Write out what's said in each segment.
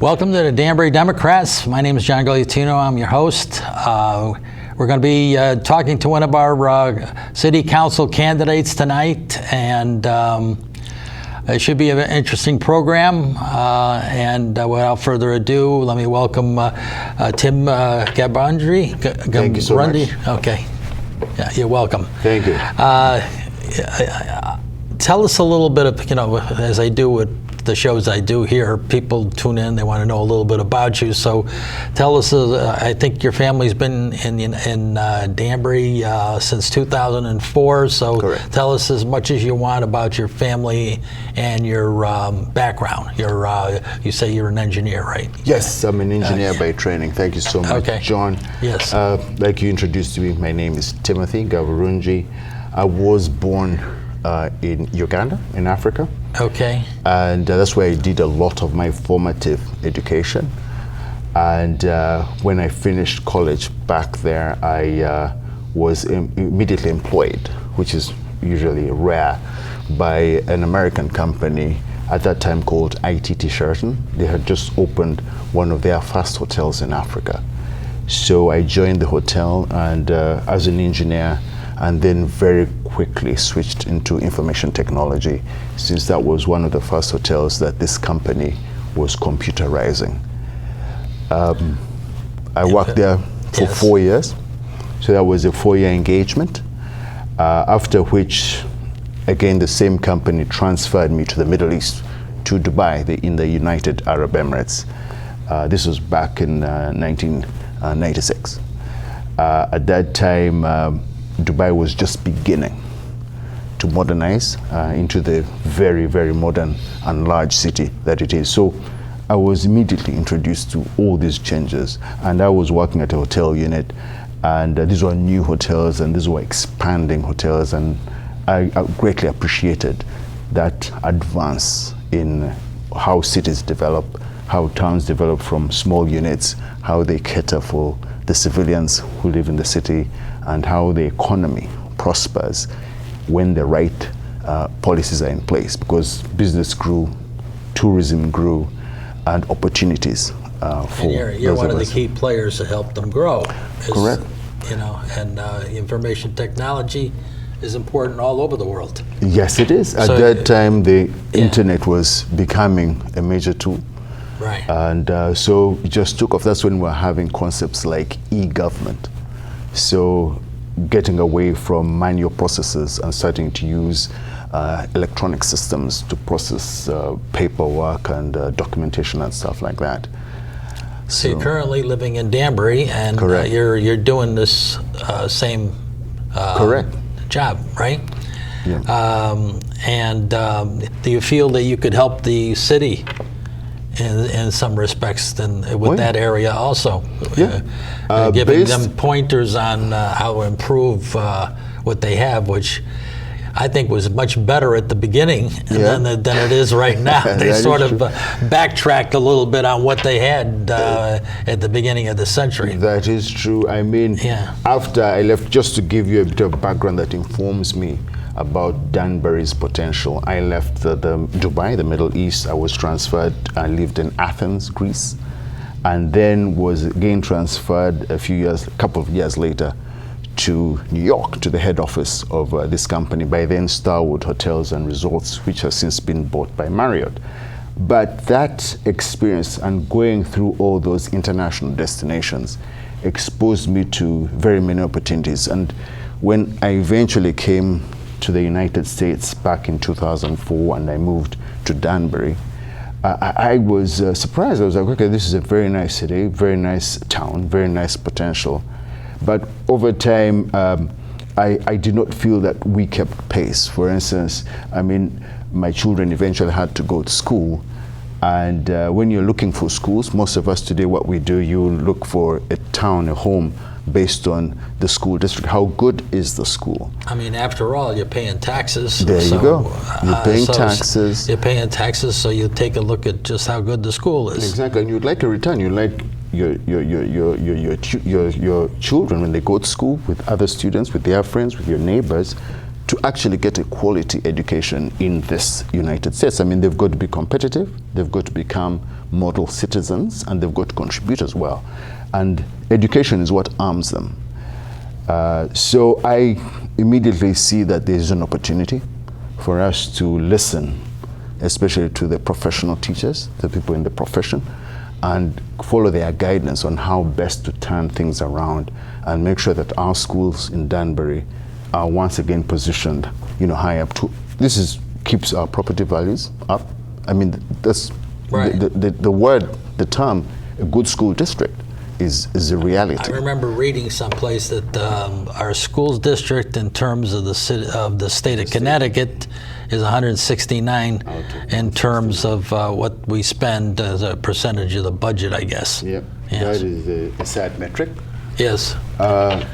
Welcome to the Danbury Democrats. My name is John Gogliettino. I'm your host. We're going to be talking to one of our city council candidates tonight, and it should be an interesting program. And without further ado, let me welcome Tim Gaburungyi. Thank you so much. Okay. Yeah, you're welcome. Thank you. Tell us a little bit of, as I do with the shows I do here, people tune in, they want to know a little bit about you. So tell us, I think your family's been in Danbury since 2004, so correct. Tell us as much as you want about your family and your background. You say you're an engineer, right? Yes, I'm an engineer by training. Thank you so much, okay. John. Yes. Like you introduced me, my name is Timothy Gaburungyi. I was born in Uganda, in Africa. Okay. And that's where I did a lot of my formative education. And when I finished college back there, I was immediately employed, which is usually rare, by an American company at that time called ITT Sheraton. They had just opened one of their first hotels in Africa. So I joined the hotel and as an engineer, and then very quickly switched into information technology, since that was one of the first hotels that this company was computerizing. I worked there for 4 years, so that was a 4-year engagement, after which, again, the same company transferred me to the Middle East, to Dubai, in the United Arab Emirates. This was back in 1996. At that time, Dubai was just beginning to modernize into the very, very modern and large city that it is. So I was immediately introduced to all these changes, and I was working at a hotel unit, and these were new hotels and these were expanding hotels, and I greatly appreciated that advance in how cities develop, how towns develop from small units, how they cater for the civilians who live in the city, and how the economy prospers when the right policies are in place, because business grew, tourism grew, and opportunities for you're one of the key players to help them grow. Correct. And information technology is important all over the world. Yes, it is. At that time, the internet was becoming a major tool. Right. And so it just took off. That's when we're having concepts like e-government. So getting away from manual processes and starting to use electronic systems to process paperwork and documentation and stuff like that. So you're currently living in Danbury, and you're doing this same correct job, right? Yeah. Do you feel that you could help the city in some respects with that area also? Yeah. Giving them pointers on how to improve what they have, which I think was much better at the beginning than it is right now. They sort of backtracked a little bit on what they had at the beginning of the century. That is true. I mean, after I left, just to give you a bit of background that informs me about Danbury's potential, I left Dubai, the Middle East. I was transferred. I lived in Athens, Greece, and then was again transferred a couple of years later to New York, to the head office of this company, by then Starwood Hotels and Resorts, which has since been bought by Marriott. But that experience and going through all those international destinations exposed me to very many opportunities. And when I eventually came to the United States back in 2004 and I moved to Danbury, I was surprised. I was like, okay, this is a very nice city, very nice town, very nice potential. But over time, I did not feel that we kept pace. For instance, I mean, my children eventually had to go to school. And when you're looking for schools, most of us today, what we do, you look for a town, a home, based on the school district. How good is the school? I mean, after all, you're paying taxes. There you go. You're paying taxes. You're paying taxes, so you take a look at just how good the school is. Exactly, and you'd like a return. You like your children, when they go to school with other students, with their friends, with your neighbors, to actually get a quality education in this United States. I mean, they've got to be competitive, they've got to become model citizens, and they've got to contribute as well. And education is what arms them. So I immediately see that there's an opportunity for us to listen, especially to the professional teachers, the people in the profession, and follow their guidance on how best to turn things around and make sure that our schools in Danbury are once again positioned, high up. Keeps our property values up. I mean, that's right. The term, a good school district is a reality. I remember reading someplace that our schools district, in terms of the state of Connecticut, is 169 in terms of what we spend as a percentage of the budget, I guess. Yep. Yes. That is a sad metric. Yes. But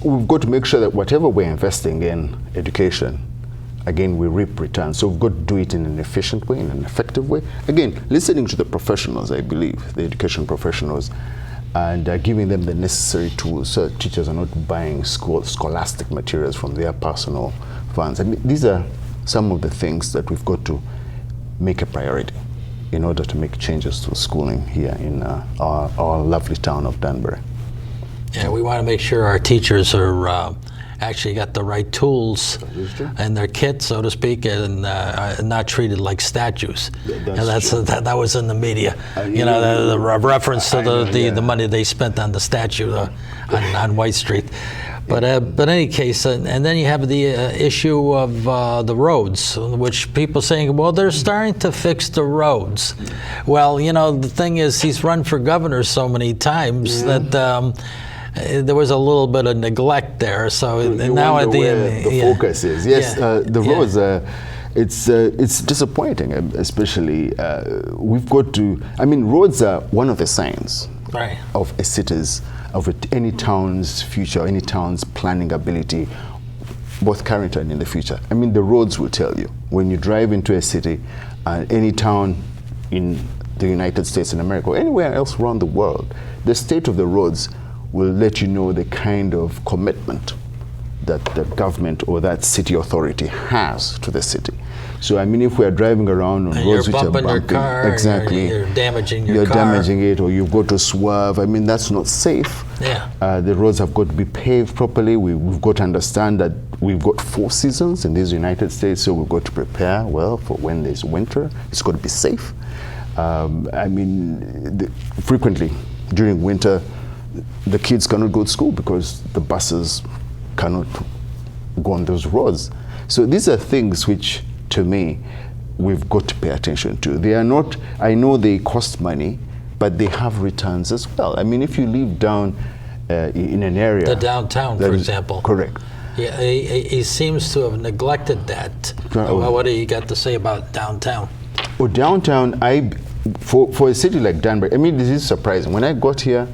we've got to make sure that whatever we're investing in education, again, we reap returns. So we've got to do it in an efficient way, in an effective way. Again, listening to the professionals, I believe, the education professionals, and giving them the necessary tools so that teachers are not buying scholastic materials from their personal funds. I mean, these are some of the things that we've got to make a priority in order to make changes to schooling here in our lovely town of Danbury. Yeah, we want to make sure our teachers are actually got the right tools in their kit, so to speak, and not treated like statues. That was in the media. The reference to the money they spent on the statue on White Street. But in any case, and then you have the issue of the roads, which people saying, well, they're starting to fix the roads. Well, the thing is, he's run for governor so many times that there was a little bit of neglect there. So now at the end, the focus is. Yes, the roads. It's disappointing, especially we've got to. I mean, roads are one of the signs of a city's, of any town's future, any town's planning ability, both current and in the future. I mean, the roads will tell you when you drive into a city, any town in the United States and America, or anywhere else around the world, the state of the roads will let you know the kind of commitment that the government or that city authority has to the city. So I mean, if we are driving around on roads which are bumpy, your car, exactly, you're damaging your car. You're damaging it, or you've got to swerve. I mean, that's not safe. Yeah. The roads have got to be paved properly. We've got to understand that we've got 4 seasons in these United States, so we've got to prepare well for when there's winter. It's got to be safe. I mean, frequently during winter, the kids cannot go to school because the buses cannot go on those roads. So these are things which, to me, we've got to pay attention to. They are not, I know they cost money, but they have returns as well. I mean, if you live down in an area... The downtown, for example. Correct. Yeah, he seems to have neglected that. What do you got to say about downtown? Well, downtown, for a city like Danbury, I mean, this is surprising. When I got here...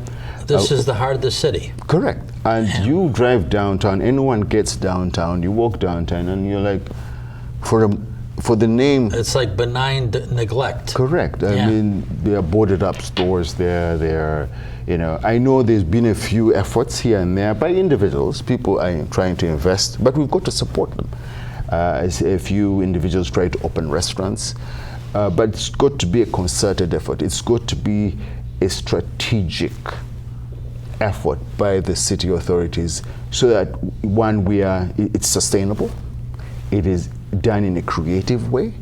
This is the heart of the city. Correct. And you drive downtown, anyone gets downtown, you walk downtown, and you're like, for the name... It's like benign neglect. Correct. I mean, there are boarded up stores there, I know there's been a few efforts here and there by individuals. People are trying to invest, but we've got to support them. As a few individuals try to open restaurants, but it's got to be a concerted effort. It's got to be a strategic effort by the city authorities so that, one, it's sustainable, it is done in a creative way,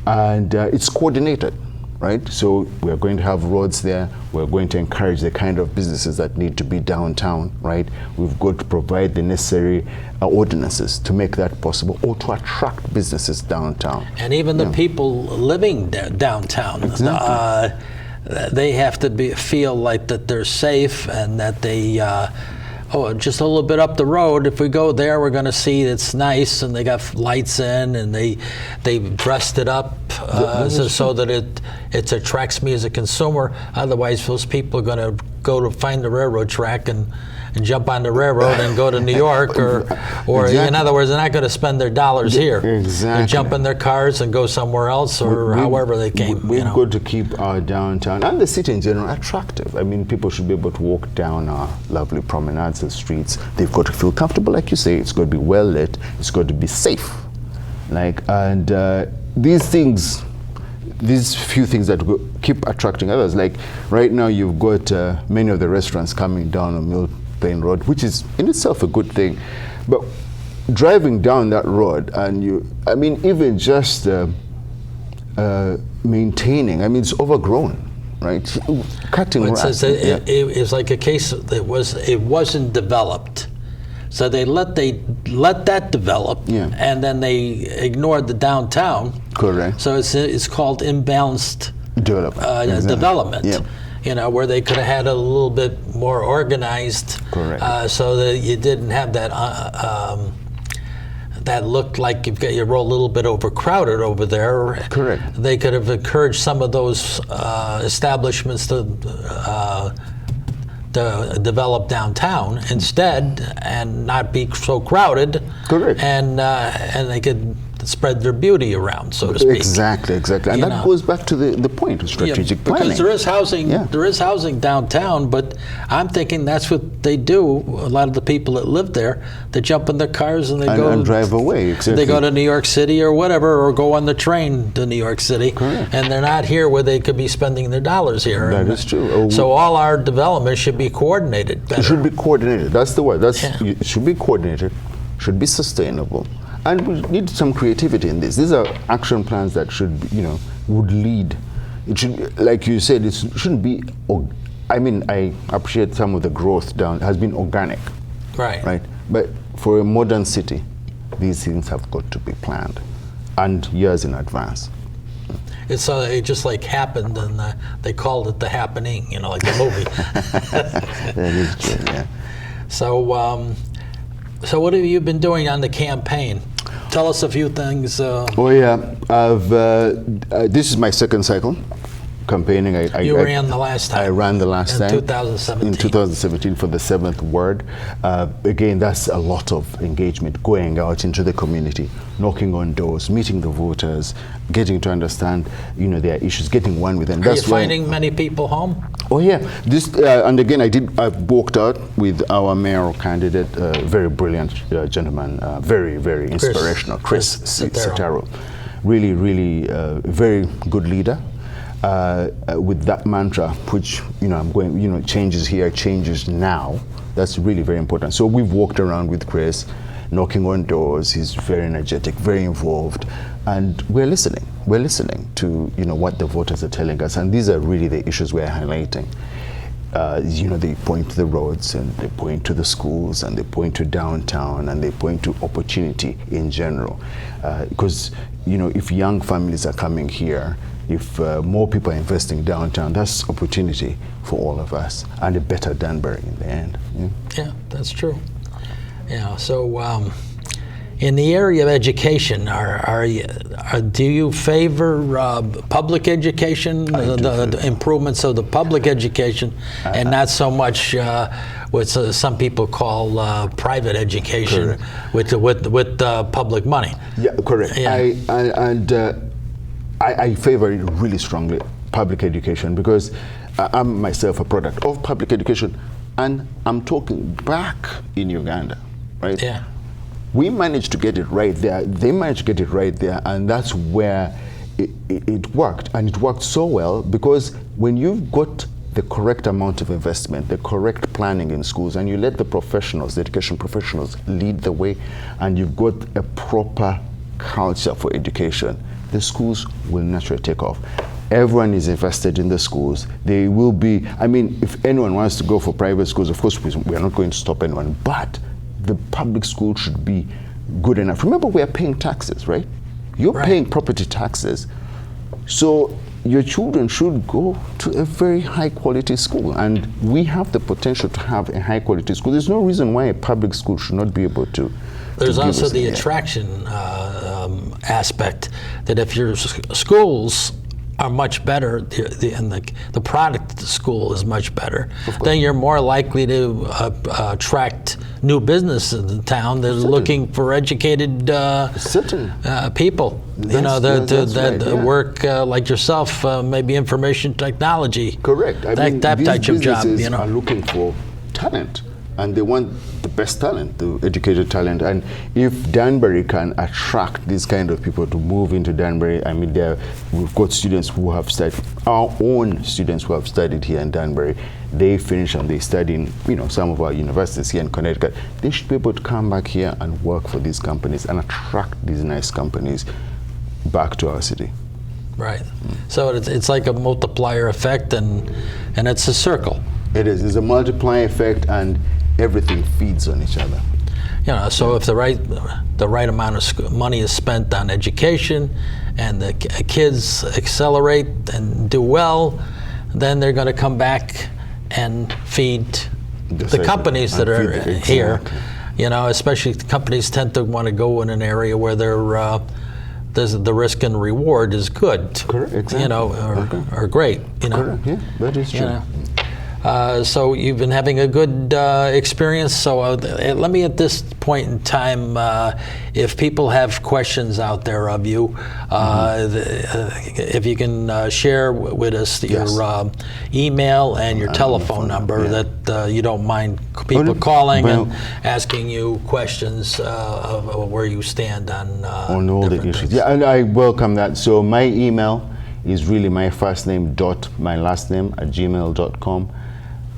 and it's coordinated, right? So we're going to have roads there, we're going to encourage the kind of businesses that need to be downtown, right? We've got to provide the necessary ordinances to make that possible, or to attract businesses downtown. And even the people living downtown. Exactly. They have to feel like that they're safe, and that they, just a little bit up the road, if we go there, we're going to see it's nice, and they got lights in, and they've dressed it up so that it attracts me as a consumer. Otherwise, those people are going to go to find the railroad track and jump on the railroad and go to New York, or Exactly. In other words, they're not going to spend their dollars here. Exactly. They jump in their cars and go somewhere else, or however they came. We've got to keep our downtown and the city in general attractive. I mean, people should be able to walk down our lovely promenades and streets. They've got to feel comfortable, like you say. It's got to be well lit. It's got to be safe. And these things, these few things that keep attracting others. Like right now, you've got many of the restaurants coming down on Mill Plain Road, which is in itself a good thing. But driving down that road, and even just maintaining, it's overgrown, right? Cutting grass. It was like a case that it wasn't developed. So they let that develop, and then they ignored the downtown. Correct. So it's called imbalanced development. Yep. Where they could have had a little bit more organized. Correct. So that you didn't have that. That looked like you're a little bit overcrowded over there. Correct. They could have encouraged some of those establishments to develop downtown instead, and not be so crowded. Correct. And they could spread their beauty around, so to speak. Exactly. And that goes back to the point of strategic planning. Because there is housing. There is housing downtown, but I'm thinking that's what they do. A lot of the people that live there, they jump in their cars and they go and drive away. Exactly. They go to New York City or whatever, or go on the train to New York City. Correct. And they're not here where they could be spending their dollars here. That is true. So all our development should be coordinated better. It should be coordinated. That's the word. It should be coordinated, should be sustainable. And we need some creativity in this. These are action plans that should, would lead. It should, like you said, it shouldn't be. I appreciate some of the growth has been organic. Right. But for a modern city, these things have got to be planned, and years in advance. It just like happened, and they called it The Happening, like the movie. That is true. Yeah. So what have you been doing on the campaign? Tell us a few things. This is my second cycle campaigning. You ran the last time. I ran the last time. In 2017. In 2017 for the 7th ward. Again, that's a lot of engagement, going out into the community, knocking on doors, meeting the voters, getting to understand, their issues, getting one with them. Are you finding many people home? Oh yeah, this and again I walked out with our mayoral candidate, very brilliant gentleman, very inspirational, Chris Sataro. Really very good leader. With that mantra, which I'm going, changes here, changes now. That's really very important. So we've walked around with Chris, knocking on doors. He's very energetic, very involved, and we're listening. We're listening to what the voters are telling us, and these are really the issues we're highlighting. They point to the roads, and they point to the schools, and they point to downtown, and they point to opportunity in general. Because if young families are coming here, if more people are investing downtown, that's opportunity for all of us, and a better Danbury in the end. Yeah, that's true. Yeah. So, in the area of education, do you favor public education, the improvements of the public education, and not so much what some people call private education with public money? Yeah, correct. Yeah. I favor it really strongly, public education, because I'm myself a product of public education, and I'm talking back in Uganda, right? Yeah. We managed to get it right there. They managed to get it right there, and that's where it worked. And it worked so well because when you've got the correct amount of investment, the correct planning in schools, and you let the professionals, the education professionals, lead the way, and you've got a proper culture for education, the schools will naturally take off. Everyone is invested in the schools. They will be, if anyone wants to go for private schools, of course, we are not going to stop anyone, but the public school should be good enough. Remember, we are paying taxes, right? You're paying property taxes. So your children should go to a very high quality school, and we have the potential to have a high quality school. There's no reason why a public school should not be able to. There's also the attraction aspect, that if your schools are much better, and the product of the school is much better, then you're more likely to attract new business in the town that are looking for educated people. That work like yourself, maybe information technology. Correct. That type of job. Are looking for talent. And they want the best talent, the educated talent. And if Danbury can attract these kind of people to move into Danbury, I mean, we've got students who have studied, our own students who have studied here in Danbury. They finish and they study in, you know, some of our universities here in Connecticut. They should be able to come back here and work for these companies and attract these nice companies back to our city. Right. So it's like a multiplier effect, and it's a circle. It is. It's a multiplying effect, and everything feeds on each other. You know, so if the right amount of money is spent on education, and the kids accelerate and do well, then they're going to come back and feed the companies that are here. You know, especially companies tend to want to go in an area where the risk and reward is good. Correct. Exactly. You know, or great. You know. Correct. Yeah, that is true. You know? So you've been having a good experience. So let me, at this point in time, if people have questions out there of you, if you can share with us your email and your telephone number, that you don't mind people calling and asking you questions of where you stand on all the issues. Things. Yeah, and I welcome that. So my email is really my first name dot my last name @gmail.com.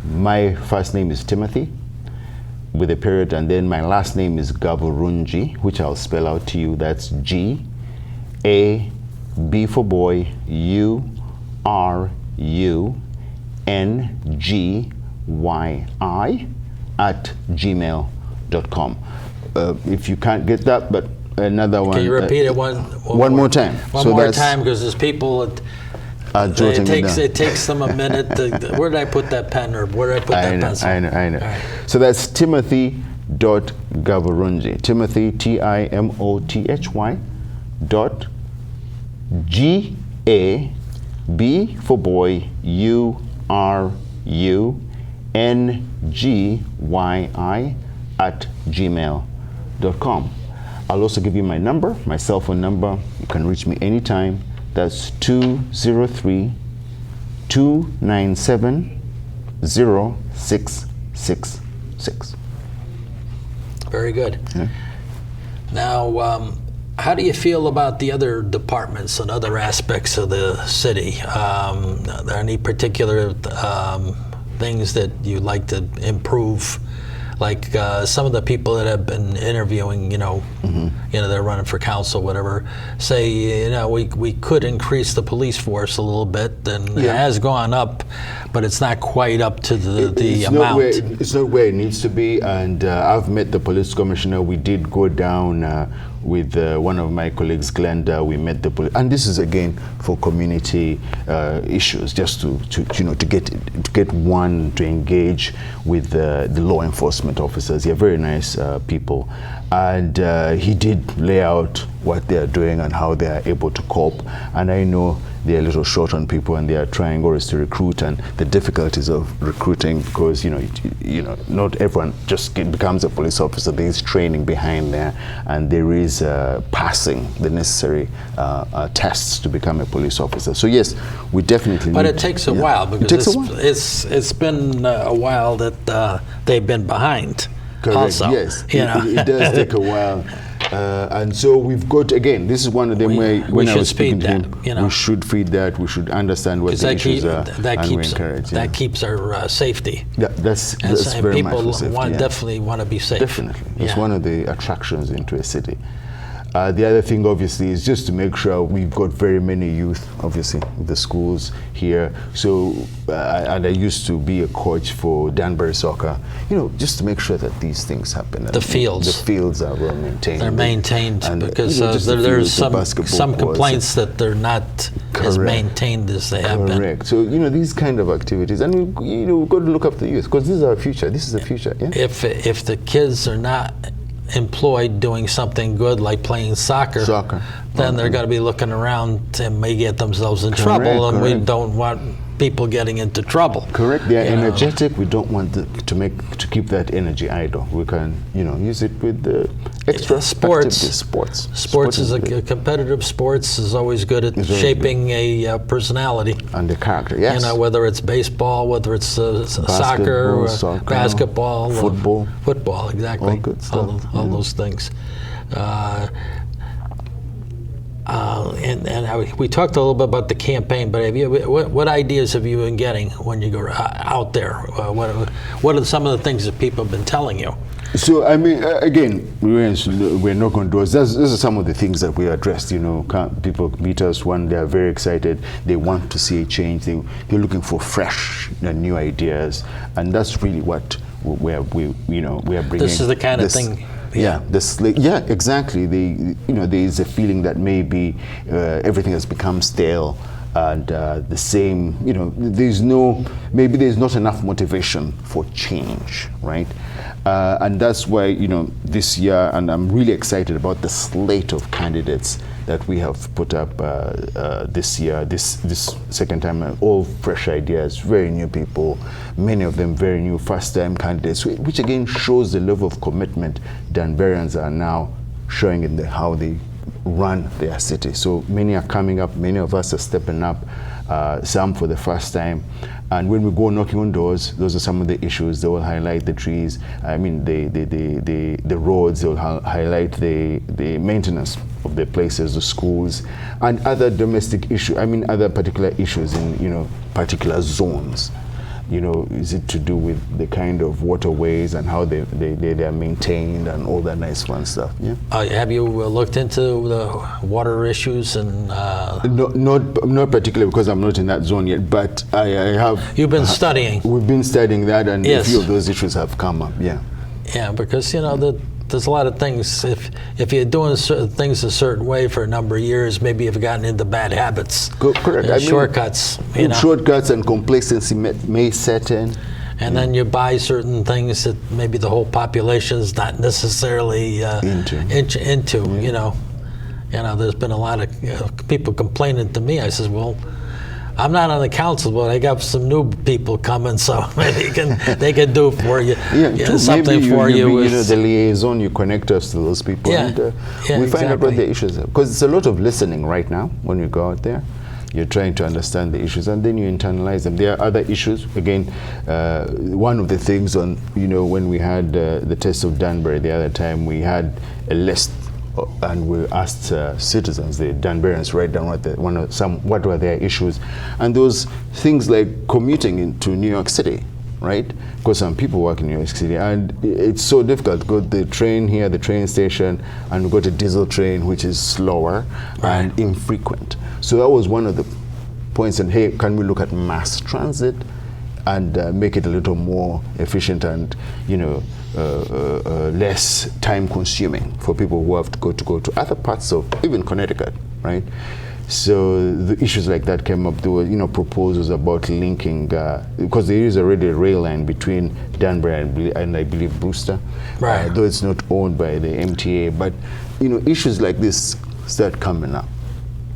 My first name is Timothy with a period, and then my last name is Gaburungyi, which I'll spell out to you. That's G-A-B for boy, U-R-U-N-G-Y-I @gmail.com. If you can't get that, but another one. Can you repeat it one more time? One more time, because there's people. It takes them a minute. Where did I put that pen, or where did I put that pencil? I know. Right. So that's Timothy.Gaburungyi. Timothy, Timothy G-A-B for boy, U-R-U-N-G-Y-I @gmail.com. I'll also give you my number, my cell phone number. You can reach me anytime. That's 203-297-0666. Very good. Yeah. Now, how do you feel about the other departments and other aspects of the city? Are there any particular things that you'd like to improve? Like some of the people that have been interviewing, they're running for council, whatever, say, we could increase the police force a little bit, and it has gone up, but it's not quite up to the amount. It's not where it needs to be, and I've met the police commissioner. We did go down with one of my colleagues, Glenda. We met the police, and this is again for community issues, just to get one to engage with the law enforcement officers. They're very nice people, and he did lay out what they are doing and how they are able to cope. And I know they're a little short on people, and they are trying always to recruit, and the difficulties of recruiting, because not everyone just becomes a police officer. There is training behind there, and there is passing the necessary tests to become a police officer. So yes, we definitely. But it takes a while, because it takes a while. It's been a while that they've been behind. Correct. Also, yes, it does take a while. And so we've got, again, this is one of them where when I was speaking to him, we should feed that, we should understand what the issues are, and we encourage. That keeps our safety. That's very much for safety. People definitely want to be safe. Definitely. It's one of the attractions into a city. The other thing, obviously, is just to make sure we've got very many youth, obviously, in the schools here. So, and I used to be a coach for Danbury soccer, just to make sure that these things happen. The fields are well maintained. They're maintained, and because there's some complaints that they're not as maintained as they have been. Correct. So, these kind of activities, and we've got to look up the youth, because this is our future. This is the future. Yeah? If the kids are not employed doing something good like playing soccer, then they're going to be looking around and may get themselves in trouble, and we don't want people getting into trouble. Correct. They are energetic. We don't want to keep that energy idle. We can, use it with the extra sports. Sports is a competitive sports is always good at shaping a personality and the character. Yes. Whether it's baseball, whether it's soccer, basketball, football. Exactly. All good stuff. All those things. And we talked a little bit about the campaign, but what ideas have you been getting when you go out there? What are some of the things that people have been telling you? So, I mean, again, we're not going to do this. These are some of the things that we addressed. People meet us when they're very excited. They want to see a change. They're looking for fresh, new ideas, and that's really what we are bringing. This is the kind of thing. Exactly. There is a feeling that maybe everything has become stale, and the same. There's not enough motivation for change, right? And that's why this year, and I'm really excited about the slate of candidates that we have put up this year, this second time, all fresh ideas, very new people, many of them very new first-time candidates, which again shows the level of commitment Danburians are now showing in how they run their city. So many are coming up, many of us are stepping up, some for the first time. And when we go knocking on doors, those are some of the issues. They will highlight the trees, the roads, they will highlight the maintenance of the places, the schools, and other domestic issues, other particular issues in, particular zones. Is it to do with the kind of waterways and how they are maintained and all that nice fun stuff? Yeah. Have you looked into the water issues and? Not particularly, because I'm not in that zone yet. But I have. You've been studying. We've been studying that, and yes. A few of those issues have come up. Yeah. Yeah, because there's a lot of things. If you're doing certain things a certain way for a number of years, maybe you've gotten into bad habits. Correct. Shortcuts. Shortcuts and complacency may set in. And then you buy certain things that maybe the whole population is not necessarily into. There's been a lot of people complaining to me. I says, well, I'm not on the council, but I got some new people coming, so maybe they can do for you. Something maybe for you. The liaison, you connect us to those people, and we find out what the issues are. Because it's a lot of listening right now when you go out there. You're trying to understand the issues, and then you internalize them. There are other issues. Again, one of the things when we had the test of Danbury the other time, we had a list. And we asked citizens, the Danburians, write down what were their issues, and those things like commuting into New York City, right? Because some people work in New York City, and it's so difficult to go to the train here, the train station, and go to diesel train, which is slower and infrequent. So that was one of the points. And hey, can we look at mass transit and make it a little more efficient and less time consuming for people who have to go to other parts of even Connecticut, right? So the issues like that came up. There were proposals about linking, because there is already a rail line between Danbury and I believe Brewster, right? Though it's not owned by the MTA, but issues like this start coming up.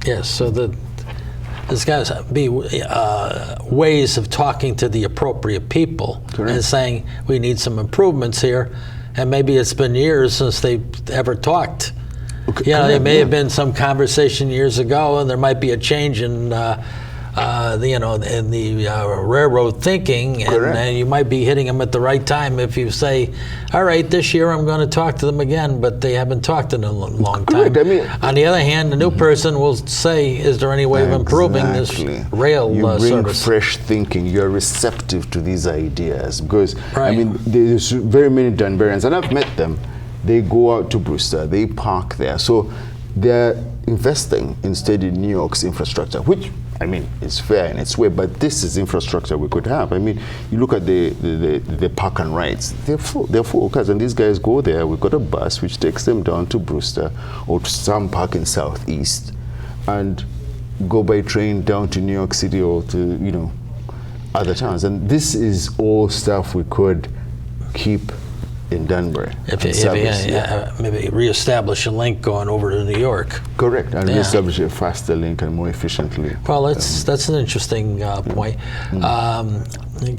Yes, so there's got to be ways of talking to the appropriate people. Correct. And saying we need some improvements here, and maybe it's been years since they've ever talked. Okay. There may have been some conversation years ago, and there might be a change in in the railroad thinking, and you might be hitting them at the right time if you say, all right, this year I'm going to talk to them again, but they haven't talked in a long time. On the other hand, the new person will say, is there any way of improving this rail service? You bring fresh thinking. You're receptive to these ideas, because there's very many Danburians, and I've met them. They go out to Brewster, they park there. So they're investing instead in New York's infrastructure, which it's fair in its way, but this is infrastructure we could have. You look at the park and rides, they're full cars, and these guys go there. We've got a bus which takes them down to Brewster or to some park in Southeast and go by train down to New York City or to, other towns. And this is all stuff we could keep in Danbury. If maybe reestablish a link going over to New York. Correct, and reestablish a faster link and more efficiently. Well, that's an interesting point.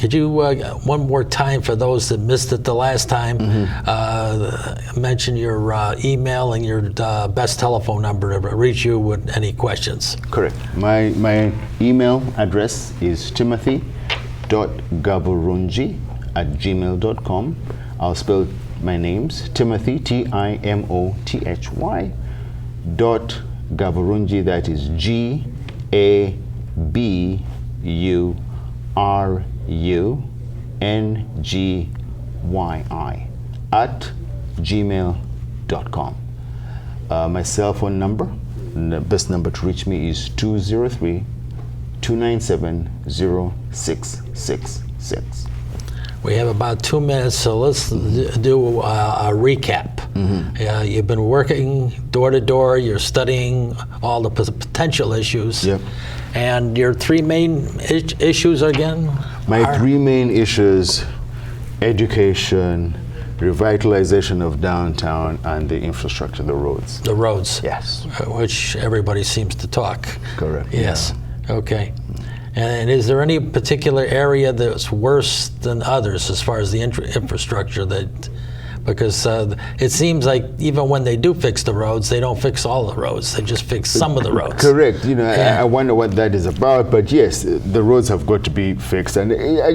Could you, one more time for those that missed it the last time, mention your email and your best telephone number to reach you with any questions? Correct. My email address is timothy.gaburungyi@gmail.com. I'll spell my names, Timothy, Timothy, Gaburungyi, that is GABURUNGYI @gmail.com. My cell phone number, the best number to reach me is 203-297-0666. We have about 2 minutes, so let's do a recap. You've been working door to door, you're studying all the potential issues. Yep. And your three main issues again? My three main issues: education, revitalization of downtown, and the infrastructure, the roads. The roads. Yes. Which everybody seems to talk. Correct. Yes. Yeah. Okay. And is there any particular area that's worse than others as far as the infrastructure because it seems like even when they do fix the roads, they don't fix all the roads. They just fix some of the roads. Correct. I wonder what that is about. But yes, the roads have got to be fixed. And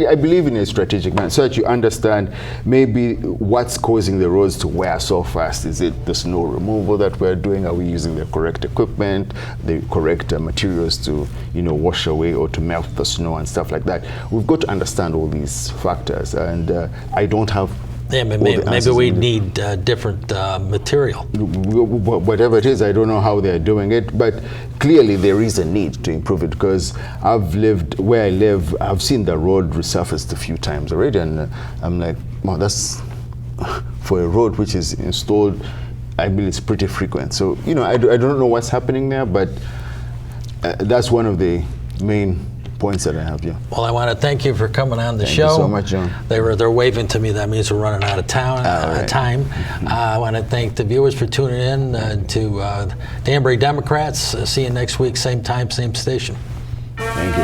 I believe in a strategic manner so that you understand maybe what's causing the roads to wear so fast. Is it the snow removal that we're doing? Are we using the correct equipment, the correct materials to, wash away or to melt the snow and stuff like that? We've got to understand all these factors. And I don't have maybe we need different material. Whatever it is, I don't know how they're doing it, but clearly there is a need to improve it because I've lived where I live, I've seen the road resurfaced a few times already, and I'm like, wow, that's for a road which is installed, I mean, it's pretty frequent. So, I don't know what's happening there, but that's one of the main points that I have. Yeah. Well, I want to thank you for coming on the show. Thank you so much, John. They're waving to me. That means we're running out of time. I want to thank the viewers for tuning in to Danbury Democrats. See you next week, same time, same station. Thank you.